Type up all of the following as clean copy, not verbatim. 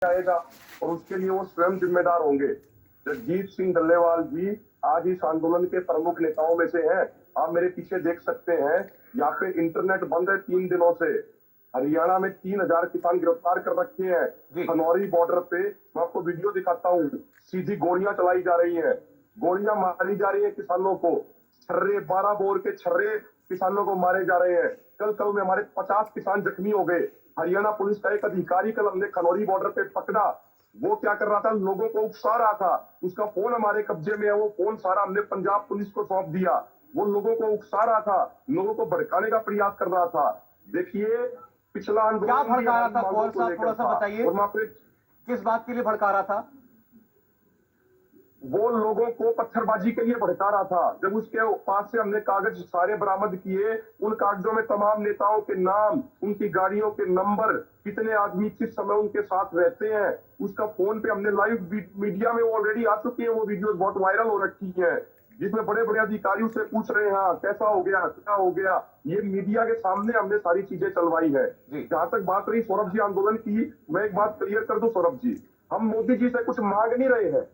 आएगा और उसके लिए वो स्वयं जिम्मेदार होंगे। जगजीत सिंह डल्लेवाल जी आज इस आंदोलन के प्रमुख नेताओं में से हैं। आप मेरे पीछे देख सकते हैं, यहाँ पे इंटरनेट बंद है 3 दिनों से। हरियाणा में 3000 किसान गिरफ्तार कर रखे हैं। खनौरी बॉर्डर पे मैं आपको वीडियो दिखाता हूँ, सीधी गोलियां चलाई जा रही हैं, गोलियां मारी जा रही है किसानों को। छर्रे 12 बोर के छर्रे किसानों को मारे जा रहे हैं। कल में हमारे 50 किसान जख्मी हो गए। हरियाणा पुलिस का एक अधिकारी कल हमने खनौरी बॉर्डर पे पकड़ा, वो क्या कर रहा था, लोगों को उकसा रहा था। उसका फोन हमारे कब्जे में है, वो फोन सारा हमने पंजाब पुलिस को सौंप दिया। वो लोगों को उकसा रहा था, लोगों को भड़काने का प्रयास कर रहा था। देखिए पिछला आंदोलन क्या भड़का रहा था पॉल साहब, थोड़ा सा बताइए, किस बात के लिए भड़का रहा था? वो लोगों को पत्थरबाजी के लिए भड़का रहा था। जब उसके पास से हमने कागज सारे बरामद किए, उन कागजों में तमाम नेताओं के नाम, उनकी गाड़ियों के नंबर, कितने आदमी किस समय उनके साथ रहते हैं, उसका फोन पे हमने लाइव मीडिया में ऑलरेडी आ चुकी है, वो वीडियोस बहुत वायरल हो रखी है, जिसमें बड़े बड़े अधिकारी उससे पूछ रहे हैं कैसा हो गया, क्या हो गया। ये मीडिया के सामने हमने सारी चीजें चलवाई है। जहां तक बात रही सौरभ जी आंदोलन की, मैं एक बात क्लियर कर दूं सौरभ जी, हम मोदी जी से कुछ मांग नहीं रहे हैं।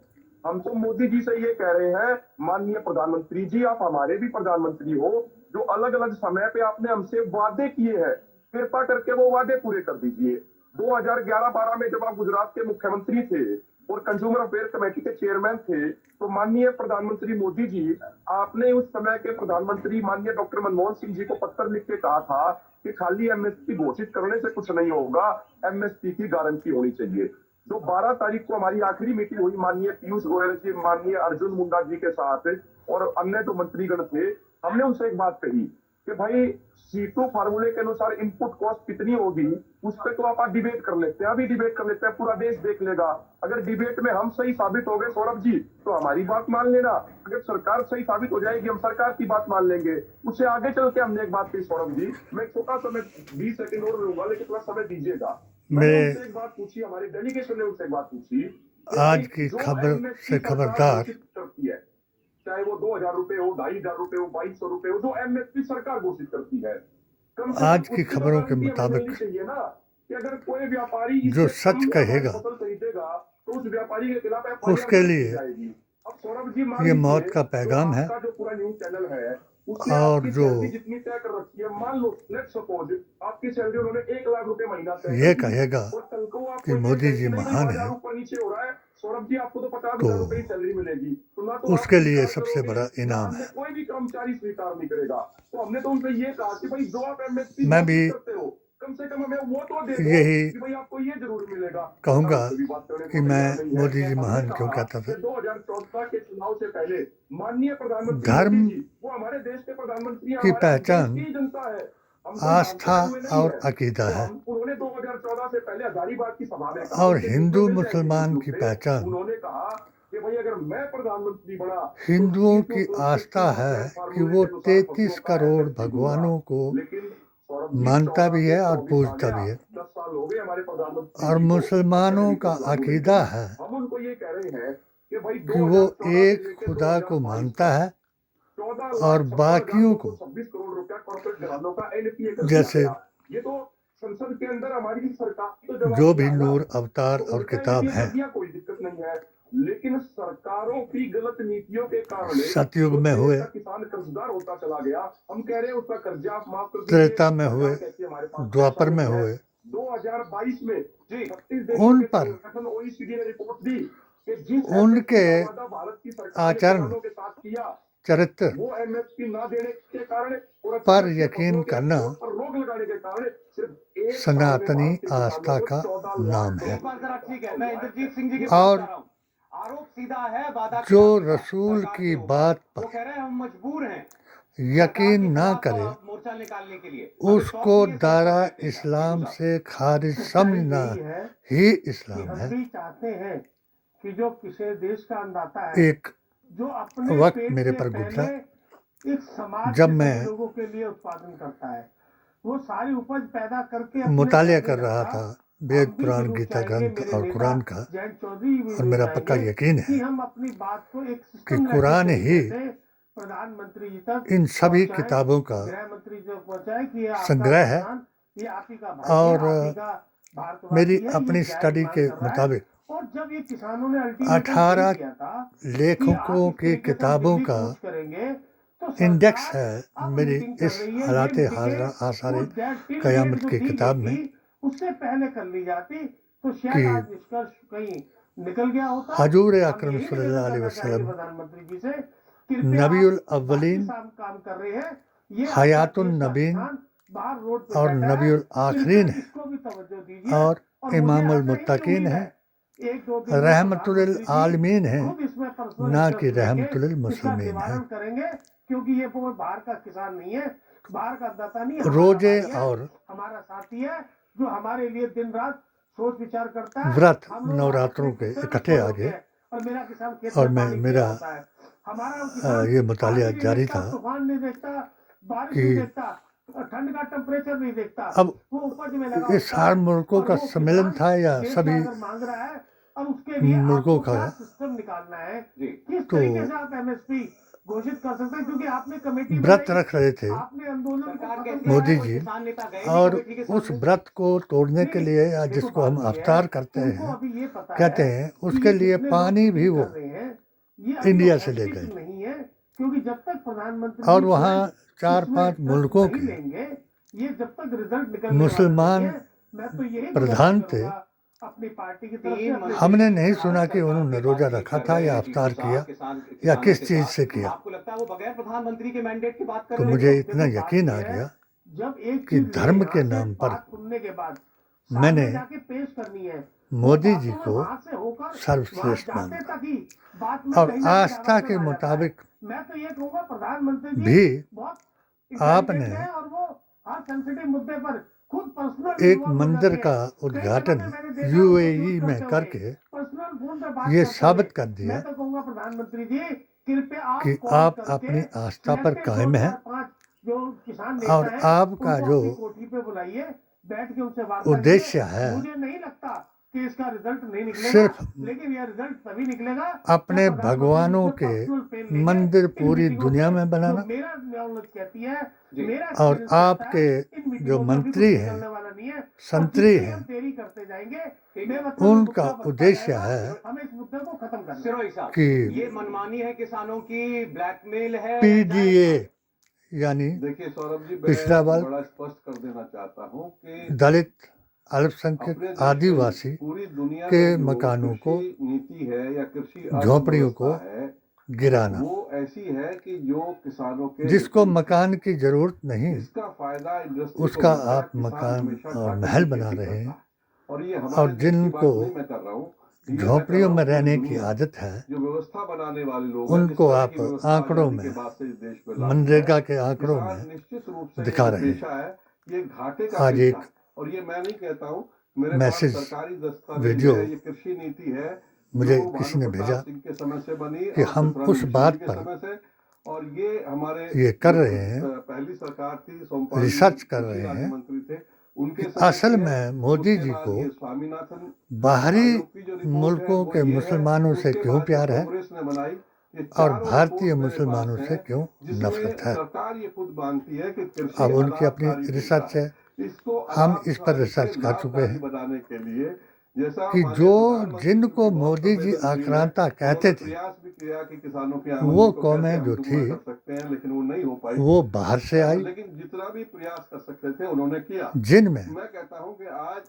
हम तो मोदी जी से ये कह रहे हैं, माननीय प्रधानमंत्री जी, आप हमारे भी प्रधानमंत्री हो, जो अलग अलग समय पे आपने हमसे वादे किए हैं, कृपा करके वो वादे पूरे कर दीजिए। 2011-12 में जब आप गुजरात के मुख्यमंत्री थे और कंज्यूमर अफेयर कमेटी के चेयरमैन थे, तो माननीय प्रधानमंत्री मोदी जी, आपने उस समय के प्रधानमंत्री माननीय डॉक्टर मनमोहन सिंह जी को पत्र लिख के कहा था कि खाली एमएसपी घोषित करने से कुछ नहीं होगा, एमएसपी की गारंटी होनी चाहिए। जो 12 तारीख को हमारी आखिरी मीटिंग हुई माननीय पीयूष गोयल जी, माननीय अर्जुन मुंडा जी के साथ और अन्य जो मंत्रीगण थे, हमने उनसे एक बात कही कि भाई C2 फार्मूले के अनुसार इनपुट कॉस्ट कितनी होगी, उस पर तो आप डिबेट कर लेते हैं, अभी डिबेट कर लेते हैं, पूरा देश देख लेगा। अगर डिबेट में हम सही साबित हो गए सौरभ जी, तो हमारी बात मान लेना। अगर सरकार सही साबित हो जाएगी, हम सरकार की बात मान लेंगे। उससे आगे चल के हमने एक बात कही सौरभ जी, मैं छोटा सा, मैं 20 सेकंड और लूंगा, लेकिन थोड़ा समय दीजिएगा। मैंने उनसे एक बात पूछी, हमारे डेलीगेशन ने उनसे एक बात पूछी, आज की खबर से खबरदार, करती है, चाहे वो 2000 रुपए हो, 2500 रुपए हो, 2200 रुपए हो, जो एमएसपी सरकार घोषित करती है, आज की खबरों के मुताबिक चाहिए ना कि अगर कोई व्यापारी जो सच कहेगा फसल खरीदेगा तो उस व्यापारी के खिलाफ उसके लिए अब सौरभ जी ये मौत का पैगाम है। जो पूरा न्यूज चैनल है, और जो जितनी तय कर रखी है, मान लो लेट्स सपोज आपकी सैलरी उन्होंने 1 लाख रुपए महीना ये कहेगा कि मोदी जी महान है, ऊपर नीचे हो रहा है, सौरभ जी आपको तो 50,000 रुपए की सैलरी मिलेगी, तो ना तो उसके लिए सबसे बड़ा इनाम है। कोई भी कर्मचारी स्वीकार नहीं करेगा। तो हमने तो उनसे ये कहा कि भाई जो आप एमएसपी मैं भी करते हो, कम से कम हमें वो तो दे दो यही कि भाई आपको ये जरूर मिलेगा। कहूंगा कि मैं मोदी जी महान क्यों कहता था। 2014 के चुनाव से पहले माननीय प्रधानमंत्री धर्म जी, वो हमारे देश के प्रधानमंत्री की पहचान जनता है, आस्था और अकीदा है, उन्होंने 2014 से पहले हजारीबाग की सभा में और हिंदू मुसलमान की पहचान उन्होंने कहा कि भाई अगर मैं प्रधानमंत्री बना, हिंदुओं की आस्था है कि वो 33 करोड़ भगवानों को मानता भी है और पूजता भी है, 10 साल हो गए हमारे प्रधानमंत्री, और मुसलमानों का अकीदा है हम उनको ये कह रहे हैं कि भाई कि वो एक खुदा को मानता है और बाकियों को 26 करोड़ रुपया कॉर्पोरेट घरानों का एनपीए कर जैसे दिया। ये तो संसद के अंदर हमारी सरकार जो भी नूर अवतार और किताब है, कोई दिक्कत नहीं है, लेकिन सरकारों की गलत नीतियों के कारण सतयुग में हुए, किसान कर्जदार होता चला गया। हम कह रहे हैं उसका कर्जा आप माफ कर दीजिए। त्रेता में हुए, द्वापर में हुए, 2022 में उन पर OECD ने रिपोर्ट दी कि जिस उनके भारत की सरकार आचरण, के साथ किया, चरित्र वो एमएसपी ना देने के कारण पर यकीन करना रोक लगाने के कारण सिर्फ सनातनी आस्था का नाम है। और आरोप सीधा है, वादा जो रसूल की बात वो कह रहे हैं हम मजबूर हैं यकीन ना करे, मोर्चा निकालने के लिए, उसको दायरा इस्लाम से खारिज समझना ही इस्लाम है। चाहते हैं कि जो किसी देश का अन्नदाता है, एक जो अपने वक्त पेट मेरे से पर गुजरा एक समाज जब के मैं लोगों के लिए उत्पादन करता है, वो सारी उपज पैदा करके मुतालिया कर रहा था वेद पुराण गीता ग्रंथ और कुरान का, और मेरा पक्का यकीन है हम अपनी बात को एक कि कुरान ही प्रधानमंत्री जी तक इन सभी किताबों का गृह मंत्री जो पहुंचाए कि संग्रह है, ये आप ही का और भारतवासी मेरी है, ये अपनी जायज स्टडी मांग के कर रहा है। मुताबिक और जब ये किसानों ने अल्टीमेटम 18 किया था कि आप लेखकों इस की तरीके से किताबों बिजली का कूच करेंगे तो इंडेक्स सरकार है अब मेरी मीटिंग कर इस रही है। ये हालात मीटिंगें आसारे वो टिल क़यामत डेट जो की दी किताब गई में थी उससे पहले कर ली जाती तो कि शायद आज निष्कर्ष कहीं निकल गया होता। हजूर हम अकरम यही निवेदन सल्लल्लाहु अलैहि करना चाहेंगे वसल्लम प्रधानमंत्री जी से, कृपया नबीउल आप बाकी अव्वलीन काम कर रहे हैं। ये आपका हयातुन देश का नबीन किसान बाहर रोड पे और बैठा है, नबीउल आखरीन है इसको भी तवज्जो दीजिए। और और मुझे इमामुल आशा ही नहीं मुत्तकीन उम्मीद है, है 1-2 दिन में रहमतुल प्रधानमंत्री जी आलमीन है, खुद इसमें पर्सनल ना इंटरेस्ट कि लेके रहमतुल इसका मुस्लिमीन है। निवारण करेंगे, क्योंकि ये कोई बाहर का किसान नहीं है, बाहर का दाता नहीं, हमारा रोजे भाई है, और हमारा साथी है, जो हमारे लिए दिन रात सोच विचार करता है। व्रत हम लोग नवरात्रों के सिर्फ इकट्ठे आ होते गए हैं और मेरा किसान खेत और में पानी पी मेरा रहा होता है। हमारा किसान ये मुतालिया पानी नहीं जारी देखता, था तूफान नहीं देखता, बारिश कि नहीं देखता, ठंड का टेम्परेचर नहीं देखता, अब वो उपज में लगा ये होता 60 है। मुल्कों और का वो सम्मेलन किसान था या देश का सभी अगर मांग रहा है और उसके लिए मुल्कों आपको का, क्या सिस्टम निकालना है, किस तो तरीके से आप एमएसपी घोषित कर सकते हैं, क्योंकि आपने कमेटी व्रत बनाई, रख रहे थे आपने आंदोलन को सरकार खत्म कहती किया मोदी है। कोई जी, किसान नेता गए नहीं और कमेटी के उस सामने। व्रत को तोड़ने के लिए या देखो जिसको हम बात ये है, अवतार करते उनको हैं अभी ये पता कहते है हैं, कि उसके ये लिए जितने लोग पानी भी मीटिंग वो कर रहे हैं, ये अभी इंडिया से ले ऑथेंटिक गए नहीं है, क्योंकि जब तक प्रधानमंत्री और जी वहाँ तुरंत 4-5 इसमें मुल्कों नहीं के लेंगे, ये जब तक रिजल्ट निकलने वाला नहीं मुसलमान है, मैं तो यही प्रधान गुजारिश थे। करूंगा अपनी पार्टी की तरफ से, अपने हमने देश नहीं की सुना भारत कि सरकार उन्होंने के रोजा बातचीत रखा कर था रहे या हैं, अवतार किया किसान या किसानों किस के चीज़ साथ। से किया। आपको लगता है वो बगैर प्रधानमंत्री के मैंडेट की बात कर तो रहे हैं? मुझे इतना देखो बात यकीन ये आ है, गया जब एक कि चीज धर्म यहाँ के से नाम पर बात सुनने के बाद मैंने सामने जाके पेश करनी है, वो मोदी बातों जी में को वहां से होकर वहां सर्वश्रेष्ठ जाते मानता तक ही बात में और कहीं ना कहीं आस्था डायवर्जन के आ जाता है। मुताबिक मैं तो ये कहूंगा प्रधानमंत्री जी भी बहुत आपने इंटेलिजेंट है और वो हर सेंसिटिव मुद्दे पर खुद पर्सनल एक इन्वॉल्व हो मंदिर जाते का हैं। कई उद्घाटन जगह पे मैंने देखा उनको यूएई यूज में करते हुए, करके पर्सनल फोन पे बात ये करते साबित हुए। कर दिया मैं तो कहूंगा प्रधानमंत्री जी कृपया आप कि कॉल आप करके अपनी आस्था पर सिलेक्टेड कायम 2, हैं 4, 5 जो किसान और नेता हैं आपका उनको जो अपनी कोठी पे बुलाइए, बैठ के उनसे वार्ता उद्देश्य कीजिए। है मुझे नहीं लगता कि इसका रिजल्ट नहीं निकलेगा, सिर्फ लेकिन यह रिजल्ट तभी निकलेगा अपने जब प्रधानमंत्री भगवानों इसमें के पर्सनल पेन लेंगे मंदिर इन पूरी मीटिंगों दुनिया से। में जो बनाना मेरा नॉलेज कहती है, मेरा और एक्सपीरियंस कहता है, आपके इन जो मीटिंगों से अभी कुछ मंत्री हैं, निकलने वाला नहीं है। और संतरी जितनी हैं, हम देरी करते जाएंगे बेमतलब ये उनका मुद्दा बढ़ता उद्देश्य जाएगा। है हमें इस मुद्दे को खत्म करना है। सिरोही साहब, कि ये मनमानी है किसानों की, ब्लैकमेल है, पीडीए यानी देखिए सौरभ जी, पिछड़ा मैं वर्ग, बड़ा स्पष्ट कर देना चाहता हूँ कि दलित, अल्पसंख्यक, अपने देश आदिवासी में पूरी दुनिया के में जो मकानों को, कृषि नीति है या कृषि झोपड़ियों को अर्थव्यवस्था है, गिराना, वो ऐसी है कि जो किसानों के जिसको मकान की जरूरत नहीं इसका फायदा इंडस्ट्री उसका को मिलता है, आप किसान मकान हमेशा और घाटे महल में बना खेती रहे करता हैं। है। और ये और हमारे देश की जिनको बात नहीं मैं कर रहा हूँ, ये मैं कर झोपड़ियों रहा में हूँ, पूरी रहने की दुनिया आदत है, जो व्यवस्था बनाने वाले लोग हैं, जिस उनको तरह आप की व्यवस्था आंकड़ों आजादी में, के बाद से इस देश में लागू है, मनरेगा के आंकड़ों किसान में निश्चित रूप से दिखा ये रहे हैं। पेशा है, ये घाटे का आज पेशा एक है। और ये मैं नहीं कहता हूँ, मेरे पास मैसेज सरकारी दस्तावेज वीडियो है, ये कृषि नीति है मुझे जो किसी ने भानु भेजा प्रताप सिंह के समय से बनी कि और हम सुब्रमण्यम उस सिंह बात जी के पर समय से, और ये हमारे ये कर जो रहे हैं, पहली सरकार थी, सोमपाल जी रिसर्च कर कृषि रहे राज्य हैं मंत्री थे, उनके कि समय असल की है। में मोदी उसके जी बाद को ये स्वामीनाथन बाहरी आयोग की जो रिपोर्ट है मुल्कों वो के ये है। मुसलमानों से उसके क्यों बाद जो प्यार है कांग्रेस ने बनाई, ये और चारों भारतीय रिपोर्ट मेरे पास मुसलमानों से है, क्यों जिसमें नफरत है। सरकार ये खुद मानती है कि कृषि अब उनकी अपनी अलाभकारी पेशा रिसर्च है। है, इसको हम इस पर अलाभकारी रिसर्च से कर चुके लाभकारी हैं बनाने के लिए, जैसा कि माननीय जो प्रधानमंत्री जी जिनको की बहुत मोदी जी संवेदनशील है, आक्रांता कहते उन्होंने थे प्रयास भी किया कि किसानों की वो आमदनी को कौमें कैसे हम जो दुगुना थी कर सकते हैं, लेकिन वो नहीं हो पाई। वो बाहर से आई, लेकिन जितना भी प्रयास कर सकते थे उन्होंने किया। जिनमें मैं कहता हूं कि आज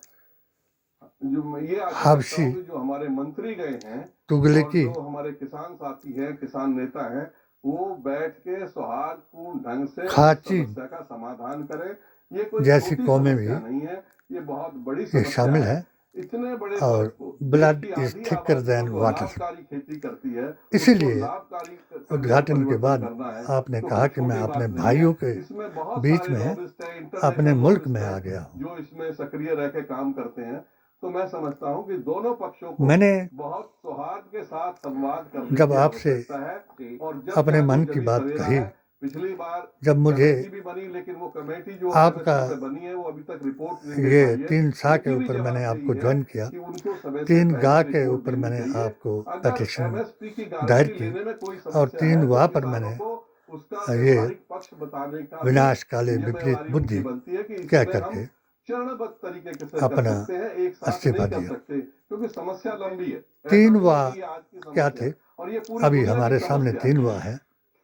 जो मैं ये आशा करता हबशी, हूं कि जो हमारे मंत्री गए हैं और तुगलकी, जो हमारे किसान साथी हैं, किसान नेता हैं, वो बैठ के सौहार्दपूर्ण ढंग से खाची समस्या का समाधान करें। ये कोई जैसी छोटी कौमें भी समस्या नहीं है, ये बहुत बड़ी ये समस्या शामिल है। है इतने बड़े और वर्ग को, देश ब्लड की इज आधी थिकर आबादी देन जो वाटर। लाभकारी खेती करती है, उसको इसीलिए लाभकारी करने में उद्घाटन के परिवर्तन बाद करना है आपने तो कहा कोई कि मैं छोटी अपने बात नहीं भाइयों है। के इसमें बहुत बीच सारे में लॉबिस्ट हैं, अपने इंटरनेशनल मुल्क में लॉबिस्ट आ हैं, गया हूँ। जो इसमें सक्रिय रह के काम करते हैं। तो मैं समझता हूं कि दोनों पक्षों को मैंने बहुत सौहार्द के साथ संवाद करने जब की आपसे आवश्यकता है। और जब अपने चाहे मन तो की जब बात सवेरा कही, है, पिछली बार जब मुझे कमेटी भी बनी, लेकिन वो कमेटी जो आपका MSP पे बनी है वो अभी तक रिपोर्ट नहीं दे ये पाई है। 3 सा के उनकी भी ऊपर मैंने जवाबदेही आपको है ज्वाइन किया, कि उनको समय से 3 पहले गा के रिपोर्ट ऊपर देनी मैंने चाहिए। आपको अगर पेटिशन MSP की दायर गारंटी की लेने में कोई और समस्या 3 है तो वा पर किसानों मैंने को उसका ये व्यवहारिक पक्ष बताने का भी विनाश काले विपरीत जिम्मेवारी बुद्धि उनकी बनती है कि कह इसमें हम करके चरणबद्ध तरीके से कर अपना सकते हैं, एक साथ इस्तीफा नहीं कर दिया। सकते क्योंकि समस्या लंबी है। 3 ऐसा वाह नहीं है आज की क्या समस्या, थे? और ये पूरी अभी दुनिया की हमारे सामने समस्या 3 वाह है।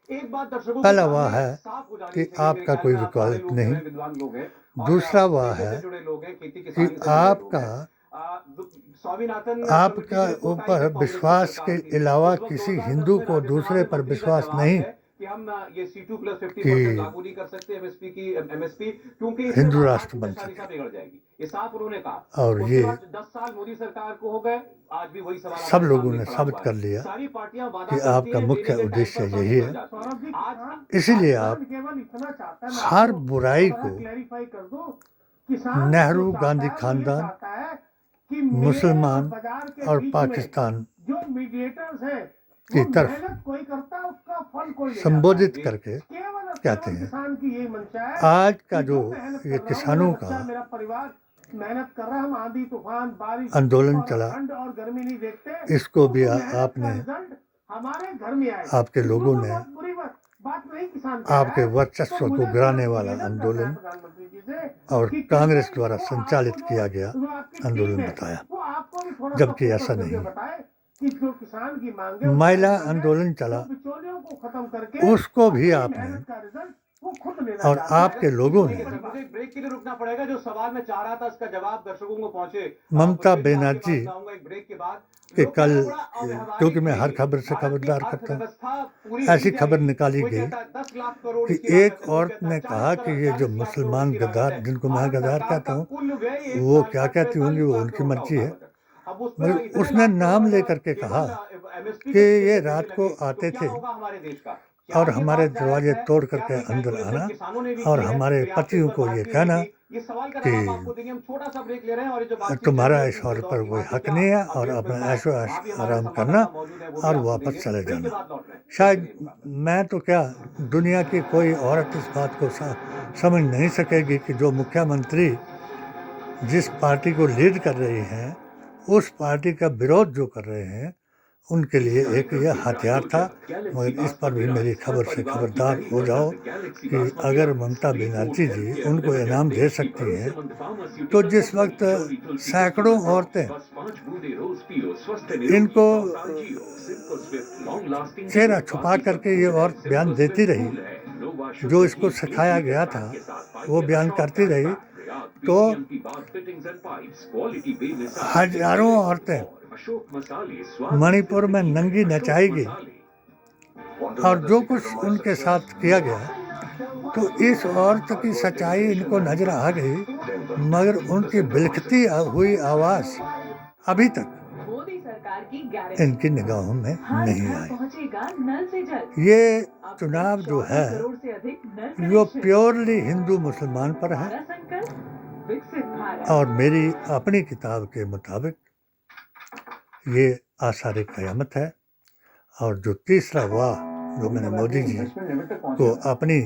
एक बात दर्शकों के पहला वाह सामने है साफ हो जानी कि चाहिए, मेरे आपका ख्याल कोई में आप सारे विकल्प लोग जो नहीं। हैं विद्वान लोग हैं और दूसरा वाह खेती है से जुड़े लोग हैं, खेती कि किसानी से जुड़े लोग आपका हैं। स्वामीनाथन आपका कमेटी की रिपोर्ट आई ऊपर है कांग्रेस की विश्वास सरकार के की। अलावा उस वक्त किसी 2010 हिंदू में को राजस्थान दूसरे के पर मंत्री का विश्वास जवाब नहीं है कि हम ये C2 + 50% कि लागू नहीं कर सकते एमएसपी क्योंकि इससे हिंदू भारत राष्ट्र की बन दशा निशा सके। बिगड़ जाएगी। ये साफ उन्होंने कहा। और उसके ये बाद 10 साल मोदी सरकार को हो गए, आज भी वही सवाल सब हमारे लोगों सामने ने खड़ा साबित हुआ कर है। लिया सारी पार्टियां वादा कि करती आपका हैं, मुख्य देने के टाइम उद्देश्य पर सब यही बिगड़ है। जाती है। सौरभ जी, आज इसीलिए आप केवल इतना चाहता है, मैं हर आपको बुराई थोड़ा को क्लैरिफाई कर दूं। किसान नेहरू जो चाहता गांधी है, वो ये खानदान, चाहता है कि मेरे मुसलमान बाजार के और बीच में पाकिस्तान जो मीडिएटर्स हैं, की वो तरफ मेहनत कोई करता है, उसका फल कोई ले जाता है। संबोधित करके केवल और कहते केवल हैं। किसान की यही मंशा है आज का कि जो मेहनत ये कर रहा हूं, किसानों मेरा बच्चा, का मेरा परिवार मेहनत कर रहा है, हम आंधी तूफान बारिश आंदोलन और चला, ठंड और गर्मी नहीं देखते। इसको भी उस मेहनत का आपने रिजल्ट हमारे घर में आए। आपके इसमें लोगों कोई ने बहुत बुरी बात नहीं किसान कह रहा आपके है। वर्चस्व तो को मुझे गिराने सिर्फ वाला निवेदन करना है आंदोलन प्रधानमंत्री जी से और कि कांग्रेस कृपया द्वारा वो संचालित आपको किया गया जो आपकी टीम आंदोलन है, बताया, वो आपको भी थोड़ा सा जबकि फोकस ऐसा करके नहीं है। बताए कि जो किसान की मांग है वो महिला पूरी करें, आंदोलन चला, वो बिचौलियों को खत्म करके उसको भी अपनी आपने मेहनत का रिजल्ट वो खुद लेना और चाहता है। आपके लोगों ठीक ने है सर, मुझे ब्रेक के लिए रुकना पड़ेगा। जो सवाल मैं चाह रहा था उसका जवाब दर्शकों को पहुंचे। ममता मुझे भी आपके बनर्जी पास आऊंगा एक ब्रेक के बाद। कि लोग कल, कहना बड़ा अव्यावहारिक क्योंकि मैं है हर ये। खबर से भारत की खबरदार करता हूँ, अर्थव्यवस्था पूरी ऐसी हिल खबर जाएगी। निकाली कोई गई कहता है 10 लाख करोड़ कि इसकी लागत एक है, कोई औरत कहता ने है कहा कि ये जो 40 लाख करोड़ मुसलमान इसकी लागत गद्दार, है। जिनको मैं भारत गद्दार सरकार कहता का हूँ, कुल व्यय एक वो साल क्या का कहती होंगी 45 वो लाख उनकी करोड़ का मर्जी है। होगा बजट। अब उस मगर पर इतने उसने लाख नाम करोड़ लेकर के कहा केवल MSP कि पे ये देने रात को लगे तो आते क्या थे होगा हमारे देश का? क्या और ये हमारे बात जायज दरवाजे है? तोड़ क्या करके अंदर कैलकुलेशन आना किसानों ने भी और की है? हमारे प्रयास पतियों पर को ये भारतीयों ने कहना की। ये सवाल का कि जवाब आपको देंगे। हम छोटा सा ब्रेक ले रहे हैं और ये जो बातचीत तुम्हारा चल रही है, इस तीसरे और दौर पर की कोई बात, तो हक क्या नहीं है और अपडेट अपना मिलता है? ऐशो वहाँ भी हमारे आराम करना संवाददाता मौजूद है, वो भी और आपको वापस देंगे। चले ब्रेक के जाना। बाद लौट रहे हैं। शायद मैं तो क्या, दुनिया की कोई औरत इस बात को समझ नहीं सकेगी कि जो मुख्यमंत्री जिस पार्टी को लीड कर रही हैं, उस पार्टी का विरोध जो कर रहे हैं, उनके लिए एक यह हथियार था। मगर इस पर भी मेरी खबर से खबरदार हो जाओ कि अगर ममता बनर्जी जी उनको इनाम दे सकती हैं, तो जिस वक्त सैकड़ों औरतें इनको चेहरा छुपा करके ये औरत बयान देती रही, जो इसको सिखाया गया था वो बयान करती रही, तो हजारों औरतें मणिपुर में नंगी नचाई गई और जो कुछ उनके साथ किया गया, तो इस औरत की सच्चाई इनको नजर आ गई, मगर उनकी बिलखती हुई आवाज अभी तक इनकी निगाहों में नहीं आई। ये चुनाव जो है वो प्योरली हिंदू मुसलमान पर है और मेरी अपनी किताब के मुताबिक ये आसार क़यामत है। और जो तीसरा वाह जो मैंने मोदी जी को अपनी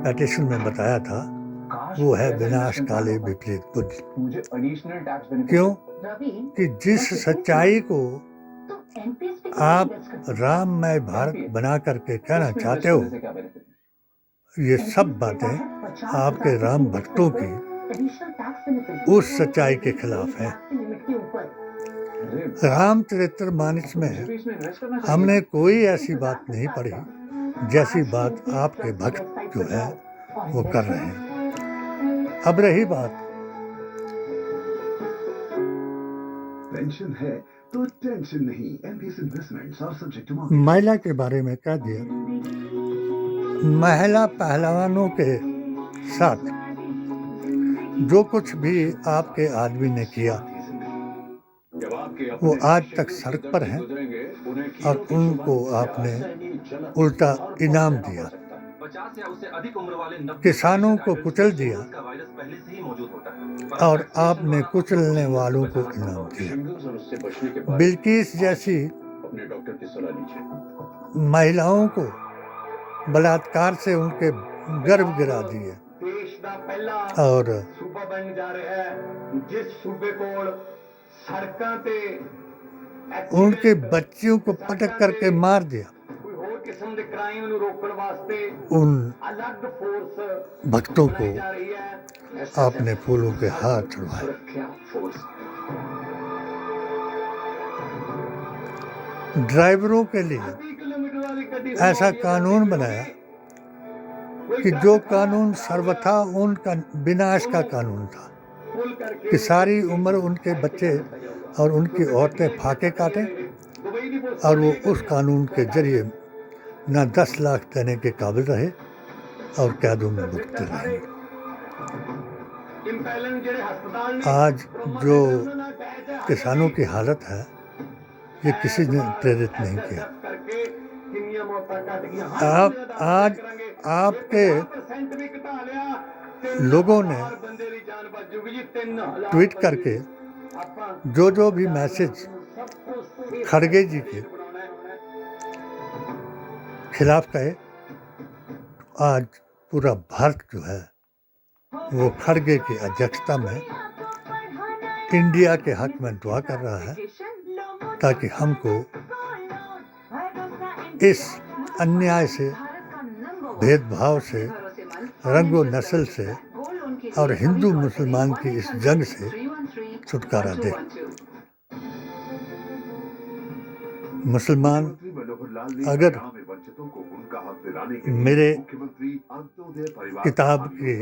पेटिशन में बताया था, वो है विनाश काले विपरीत बुद्धि। क्यों कि जिस सच्चाई को आप राममय भारत बना करके कहना चाहते हो, ये सब बातें आपके राम भक्तों की उस सच्चाई के खिलाफ है। रामचरितमानस में हमने कोई ऐसी बात नहीं पढ़ी जैसी बात आपके भक्त जो है वो कर रहे हैं। अब रही बात पेंशन है तो टेंशन नहीं, MPS investments are subject to market. महिला के बारे में कह दिया। महिला पहलवानों के साथ जो कुछ भी आपके आदमी ने किया, वो आज तक सड़क पर हैं और उनको आपने उल्टा इनाम दिया। किसानों को कुचल दिया और आपने कुचलने वालों को इनाम दिया। बिल्किस जैसी महिलाओं को बलात्कार से उनके गर्भ गिरा दिए और सूबा बन जा रहा है जिस सूबे को सड़कों पे उनके बच्चियों को पटक करके मार दिया। किस्म के क्राइम ਨੂੰ ਰੋਕਣ ਵਾਸਤੇ उन अलग फोर्स भक्तों को बनाई जा रही है। आपने फूलों के हार चढ़वाए। सुरक्षा फोर्स ड्राइवरों के लिए 30 किलोमीटर वाली गड्डी ऐसा कानून बनाया कि जो कानून सर्वथा उनका विनाश का कानून था पुल करके कि सारी उम्र उनके बच्चे और उनकी औरतें फाके काटें और वो उस कानून के जरिए न 10 लाख देने के काबिल रहे और कैदों में भुगते रहे। आज जो किसानों की हालत है ये किसी ने प्रेरित नहीं किया। आज आपके लोगों ने ट्वीट करके जो भी मैसेज खड़गे जी के खिलाफ कहे, आज पूरा भारत जो है वो खड़गे की अध्यक्षता में इंडिया के हक में दुआ कर रहा है ताकि हमको इस अन्याय से, भेदभाव से, रंगो नस्ल से और हिंदू मुसलमान की इस जंग से छुटकारा दे। मुसलमान अगर मेरे किताब के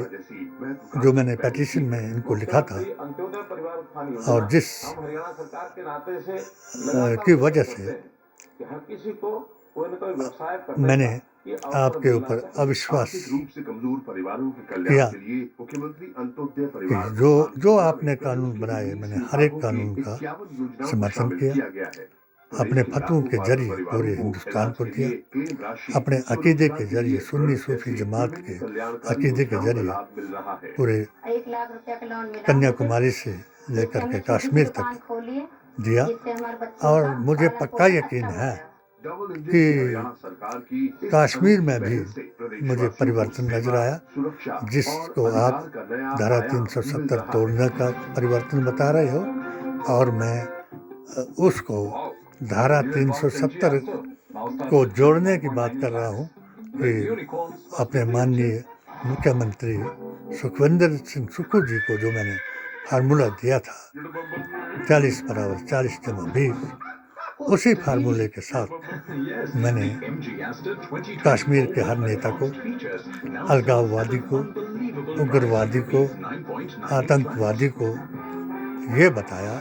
जो मैंने पेटिशन में इनको लिखा था और जिस की वजह से मैंने आपके ऊपर अविश्वास किया कि जो आपने कानून बनाए, मैंने हर एक कानून का समर्थन किया, अपने फतवों के जरिए पूरे हिंदुस्तान को दिया, अपने अकीदे के जरिए सुन्नी सूफी जमात के अकीदे के जरिए पूरे कन्याकुमारी से लेकर के कश्मीर तक दिया। और मुझे पक्का यकीन है कि कश्मीर में भी मुझे परिवर्तन नजर आया, जिसको आप धारा 370 तोड़ने का परिवर्तन बता रहे हो, और मैं उसको धारा 370 को जोड़ने की बात कर रहा हूँ कि अपने माननीय मुख्यमंत्री सुखविंदर सिंह सुक्खू जी को जो मैंने फार्मूला दिया था 40 = 40 = 20, उसी फार्मूले के साथ मैंने कश्मीर के हर नेता को, अलगाववादी को, उग्रवादी को, आतंकवादी को ये बताया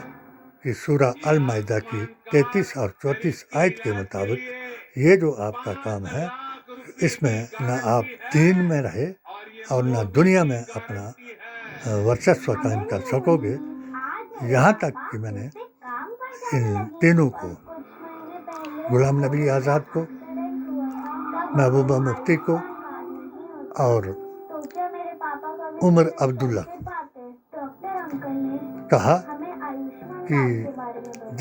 कि सूरा अल माइदा की 33 और 34 आयत के मुताबिक ये जो आपका काम है, इसमें न आप दीन में रहे और न दुनिया में अपना वर्चस्व कायम कर सकोगे। यहाँ तक कि मैंने इन तीनों को, गुलाम नबी आज़ाद को, महबूबा मुफ्ती को और उमर अब्दुल्ला को कहा कि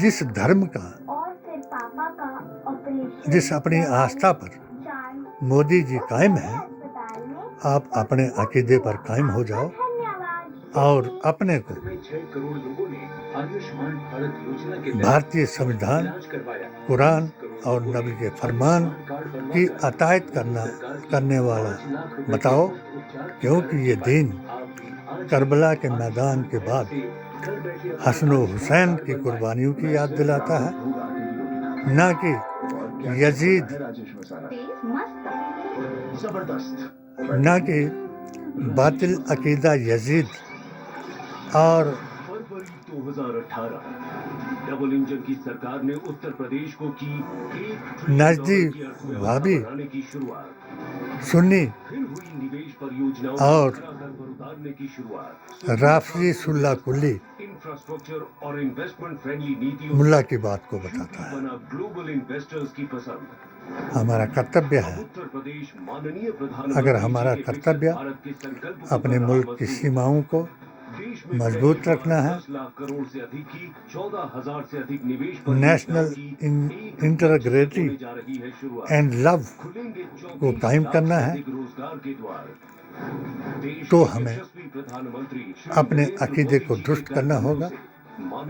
जिस धर्म का, जिस अपनी आस्था पर मोदी जी कायम है, आप अपने अकीदे पर कायम हो जाओ और अपने को भारतीय संविधान, कुरान और नबी के फरमान की अतायत करने वाला बताओ, क्योंकि ये दीन करबला के मैदान के बाद हसन व हुसैन की कुर्बानियों की याद दिलाता है, न कि यजीद, न कि बातिल अकीदा यजीद और फरवरी 2018 डबल इंजन की सरकार ने उत्तर प्रदेश को की नजदीक भाभी सुन्नी और राफजी सुल्ला कुल्ली इंफ्रास्ट्रक्चर और इन्वेस्टमेंट फ्रेंडली नीतियों मुल्ला की बात को बताता है। ग्लोबल इन्वेस्टर्स की पसंद। हमारा कर्तव्य है, उत्तर प्रदेश माननीय प्रधानमंत्री अगर हमारा कर्तव्य अपने मुल्क की सीमाओं को मजबूत रखना है, 10 लाख करोड़ से अधिक की 14,000 से अधिक निवेश नेशनल इंटीग्रिटी एंड लव को कायम करना है, तो हमें अपने अकीदे को दुरुस्त करना होगा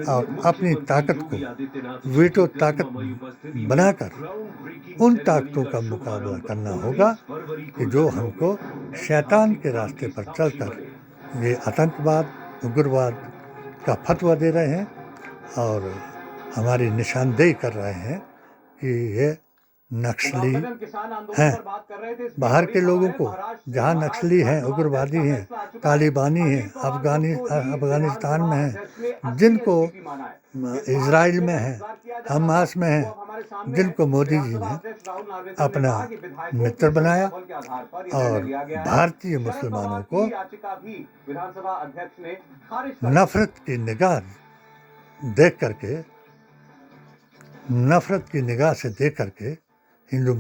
और अपनी ताकत को वीटो ताकत बनाकर उन ताकतों का मुकाबला करना होगा कि जो हमको शैतान के रास्ते पर चलकर ये आतंकवाद उग्रवाद का फतवा दे रहे हैं और हमारी निशानदेही कर रहे हैं कि ये नक्सली हैं। बाहर के लोगों को जहाँ नक्सली हैं, उग्रवादी हैं, तालिबानी हैं, अफगानिस्तान में हैं, जिनको इजराइल में हैं, हमास में हैं, जिनको मोदी जी ने अपना मित्र बनाया और भारतीय मुसलमानों को नफरत की निगाह देख करके, नफरत की निगाह से देख करके हिंदू